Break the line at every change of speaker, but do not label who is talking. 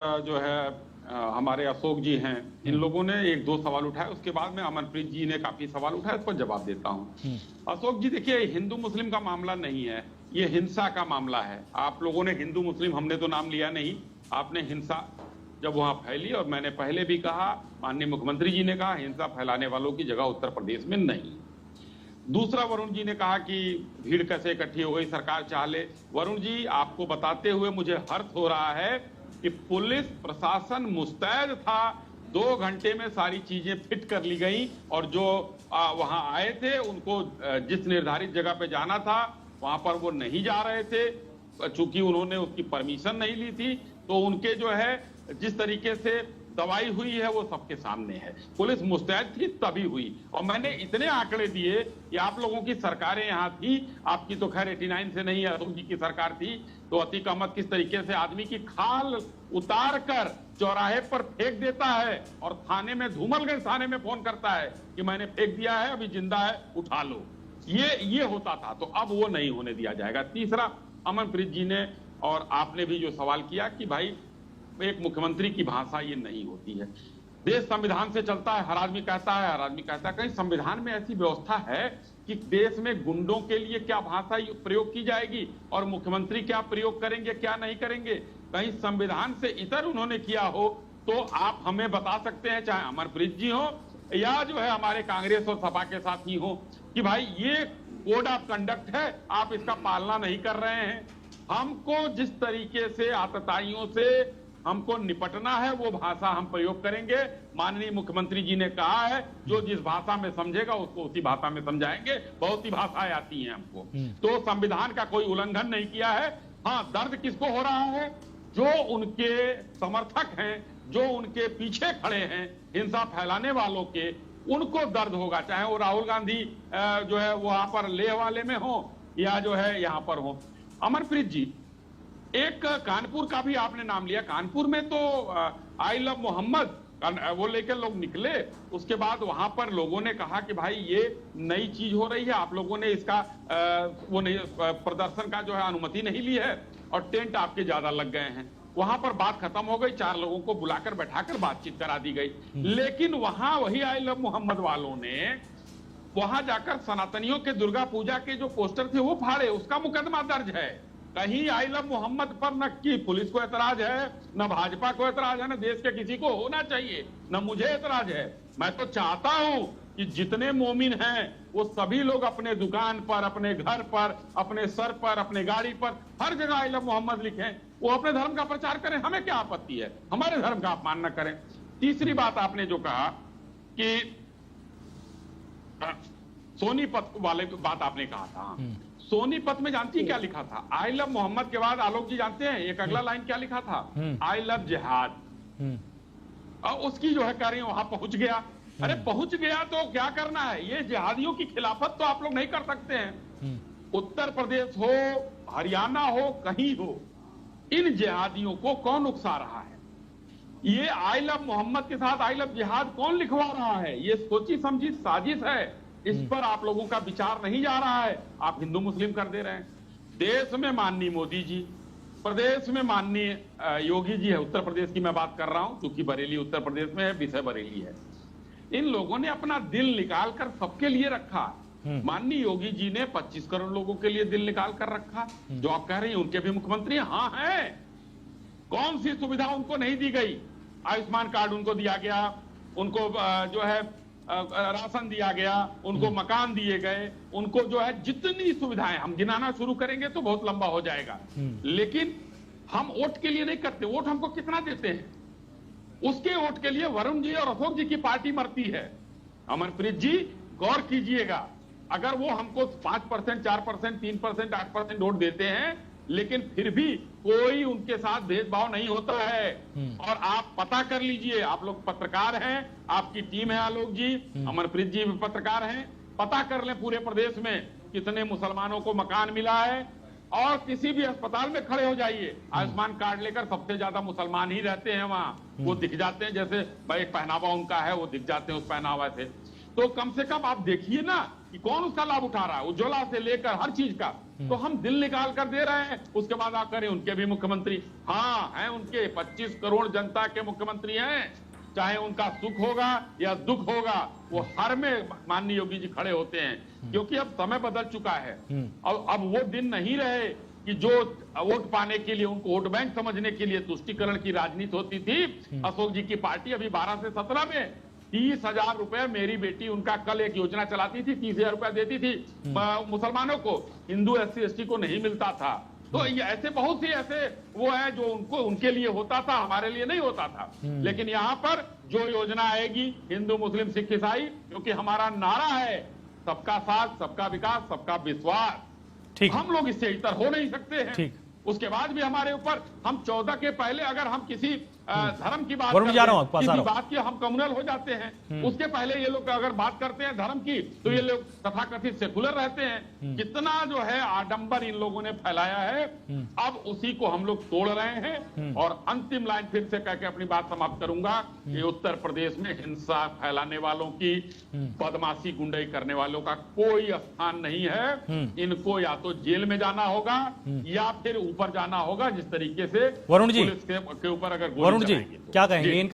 जो है हमारे अशोक जी हैं, इन लोगों ने एक दो सवाल उठाए, उसके बाद में अमनप्रीत जी ने काफी सवाल उठाए, इस पर जवाब देता हूं। अशोक जी देखिए, हिंदू मुस्लिम का मामला नहीं है, ये हिंसा का मामला है। आप लोगों ने हिंदू मुस्लिम, हमने तो नाम लिया नहीं, आपने हिंसा जब वहां फैली, और मैंने पहले भी कहा, माननीय मुख्यमंत्री जी ने कहा, हिंसा फैलाने वालों की जगह उत्तर प्रदेश में नहीं। दूसरा, वरुण जी ने कहा कि भीड़ कैसे इकट्ठी हो गई, सरकार चाह ले। वरुण जी, आपको बताते हुए मुझे हर्ष हो रहा है कि पुलिस प्रशासन मुस्तैद था, 2 घंटे में सारी चीजें फिट कर ली गई, और जो वहां आए थे उनको जिस निर्धारित जगह पे जाना था वहां पर वो नहीं जा रहे थे, चूंकि उन्होंने उसकी परमिशन नहीं ली थी। तो उनके जो है जिस तरीके से दवाई हुई है वो सबके सामने है। पुलिस मुस्तैद थी तभी हुई। और मैंने इतने आंकड़े दिए कि आप लोगों की सरकारें यहाँ थी, आपकी तो खैर 89 से नहीं है, अशोक जी की सरकार थी, तो अतीक अहमद किस तरीके से आदमी की खाल उतार कर चौराहे पर फेंक देता है, और थाने में, धूमलगंज थाने में फोन करता है कि मैंने फेंक दिया है, अभी जिंदा है, उठा लो। ये होता था, तो अब वो नहीं होने दिया जाएगा। तीसरा, अमनप्रीत जी ने और आपने भी जो सवाल किया कि भाई एक मुख्यमंत्री की भाषा ये नहीं होती है। देश संविधान से चलता है, हर आदमी कहता है, हर आदमी कहता है, कहीं संविधान में ऐसी व्यवस्था है कि देश में गुंडों के लिए क्या भाषा प्रयोग की जाएगी और मुख्यमंत्री क्या प्रयोग करेंगे, क्या नहीं करेंगे? कहीं संविधान से इतर उन्होंने किया हो तो आप हमें बता सकते हैं, चाहे अमरप्रीत जी हो या जो है हमारे कांग्रेस और सपा के साथी हो, कि भाई ये कोड ऑफ कंडक्ट है, आप इसका पालना नहीं कर रहे हैं। हमको जिस तरीके से आतताइयों से हमको निपटना है वो भाषा हम प्रयोग करेंगे। माननीय मुख्यमंत्री जी ने कहा है, जो जिस भाषा में समझेगा उसको उसी भाषा में समझाएंगे। बहुत सी भाषाएं आती हैं हमको, तो संविधान का कोई उल्लंघन नहीं किया है। हाँ, दर्द किसको हो रहा है? जो उनके समर्थक हैं, जो उनके पीछे खड़े हैं हिंसा फैलाने वालों के, उनको दर्द होगा, चाहे वो राहुल गांधी जो है वहां पर लेह वाले में हो या जो है यहां पर हो। अमरप्रीत जी, एक कानपुर का भी आपने नाम लिया। कानपुर में तो आई लव मोहम्मद वो लेकर लोग निकले, उसके बाद वहां पर लोगों ने कहा कि भाई ये नई चीज हो रही है, आप लोगों ने इसका वो नहीं, प्रदर्शन का जो है अनुमति नहीं ली है, और टेंट आपके ज्यादा लग गए हैं। वहां पर बात खत्म हो गई, 4 लोगों को बुलाकर बैठाकर बातचीत करा दी गई। लेकिन वहां वही आई लव मोहम्मद वालों ने वहां जाकर सनातनियों के दुर्गा पूजा के जो पोस्टर थे वो फाड़े, उसका मुकदमा दर्ज है। कहीं आई लव मोहम्मद पर न की पुलिस को एतराज है, न भाजपा को एतराज है, न देश के किसी को होना चाहिए, न मुझे एतराज है। मैं तो चाहता हूं कि जितने मोमिन हैं वो सभी लोग अपने दुकान पर, अपने घर पर, अपने सर पर, अपने गाड़ी पर, हर जगह आई लव मोहम्मद लिखें, वो अपने धर्म का प्रचार करें। हमें क्या आपत्ति है? हमारे धर्म का अपमान न करें। तीसरी बात आपने जो कहा कि सोनीपत वाले बात आपने कहा था, सोनीपत में जानती क्या लिखा था? आई लव मोहम्मद के बाद आलोक जी जानते हैं एक अगला लाइन क्या लिखा था? आई लव जिहाद। और उसकी जो है कह रही वहां पहुंच गया। अरे पहुंच गया तो क्या करना है? ये जिहादियों की खिलाफत तो आप लोग नहीं कर सकते हैं। उत्तर प्रदेश हो, हरियाणा हो, कहीं हो, इन जिहादियों को कौन उकसा रहा है? ये आई लव मोहम्मद के साथ आई लव जिहाद कौन लिखवा रहा है? ये सोची समझी साजिश है। इस पर आप लोगों का विचार नहीं जा रहा है, आप हिंदू मुस्लिम कर दे रहे हैं। देश में माननीय मोदी जी, प्रदेश में माननीय योगी जी है, उत्तर प्रदेश की मैं बात कर रहा हूं क्योंकि बरेली उत्तर प्रदेश में है, विषय बरेली है। इन लोगों ने अपना दिल निकाल कर सबके लिए रखा। माननीय योगी जी ने 25 करोड़ लोगों के लिए दिल निकाल कर रखा। जो आप कह रही हैं उनके भी मुख्यमंत्री हाँ है। कौन सी सुविधा उनको नहीं दी गई? आयुष्मान कार्ड उनको दिया गया, उनको जो है राशन दिया गया, उनको मकान दिए गए, उनको जो है जितनी सुविधाएं, हम गिनाना शुरू करेंगे तो बहुत लंबा हो जाएगा। लेकिन हम वोट के लिए नहीं करते। वोट हमको कितना देते हैं? उसके वोट के लिए वरुण जी और अशोक जी की पार्टी मरती है। अमरप्रीत जी, गौर कीजिएगा, अगर वो हमको 5%, 4%, 3%, 8% वोट देते हैं, लेकिन फिर भी कोई उनके साथ भेदभाव नहीं होता है। और आप पता कर लीजिए, आप लोग पत्रकार हैं, आपकी टीम है, आलोक जी, अमरप्रीत जी भी पत्रकार हैं, पता कर लें पूरे प्रदेश में कितने मुसलमानों को मकान मिला है। और किसी भी अस्पताल में खड़े हो जाइए, आयुष्मान कार्ड लेकर सबसे ज्यादा मुसलमान ही रहते हैं वहां। वो दिख जाते हैं, जैसे भाई पहनावा उनका है वो दिख जाते हैं उस पहनावा से। तो कम से कम आप देखिए ना कि कौन उसका लाभ उठा रहा है, उज्ज्वला से लेकर हर चीज का। तो हम दिल निकाल कर दे रहे हैं, उसके बाद आप करें उनके भी मुख्यमंत्री, हाँ हैं उनके 25 करोड़ जनता के मुख्यमंत्री हैं, चाहे उनका सुख होगा या दुख होगा वो हर में माननीय योगी जी खड़े होते हैं, क्योंकि अब समय बदल चुका है। अब वो दिन नहीं रहे कि जो वोट पाने के लिए, उनको वोट बैंक समझने के लिए तुष्टीकरण की राजनीति होती थी। अशोक जी की पार्टी अभी 12 से 17 में 30,000 रुपए, मेरी बेटी उनका कल एक योजना चलाती थी, 30,000 रुपए देती थी मुसलमानों को, हिंदू SC ST को नहीं मिलता था। तो ये ऐसे बहुत सी ऐसे वो है जो उनको उनके लिए होता था, हमारे लिए नहीं होता था। लेकिन यहाँ पर जो योजना आएगी हिंदू मुस्लिम सिख ईसाई, क्योंकि हमारा नारा है सबका साथ, सबका विकास, सबका विश्वास, हम लोग इससे इतर हो नहीं सकते हैं। उसके बाद भी हमारे ऊपर, हम 14 के पहले अगर हम किसी धर्म की बात करते हैं, किसी बात की हम कम्युनल हो जाते हैं, उसके पहले ये लोग अगर बात करते हैं धर्म की तो ये लोग तथाकथित सेकुलर रहते हैं। कितना जो है आडंबर इन लोगों ने फैलाया है, अब उसी को हम लोग तोड़ रहे हैं। और अंतिम लाइन फिर से कहकर अपनी बात समाप्त करूंगा कि उत्तर प्रदेश में हिंसा फैलाने वालों की, बदमाशी गुंडाई करने वालों का कोई स्थान नहीं है। इनको या तो जेल में जाना होगा या फिर ऊपर जाना होगा, जिस तरीके से
वरुण जी
पुलिस के ऊपर अगर
वरुण जी क्या कहेंगे?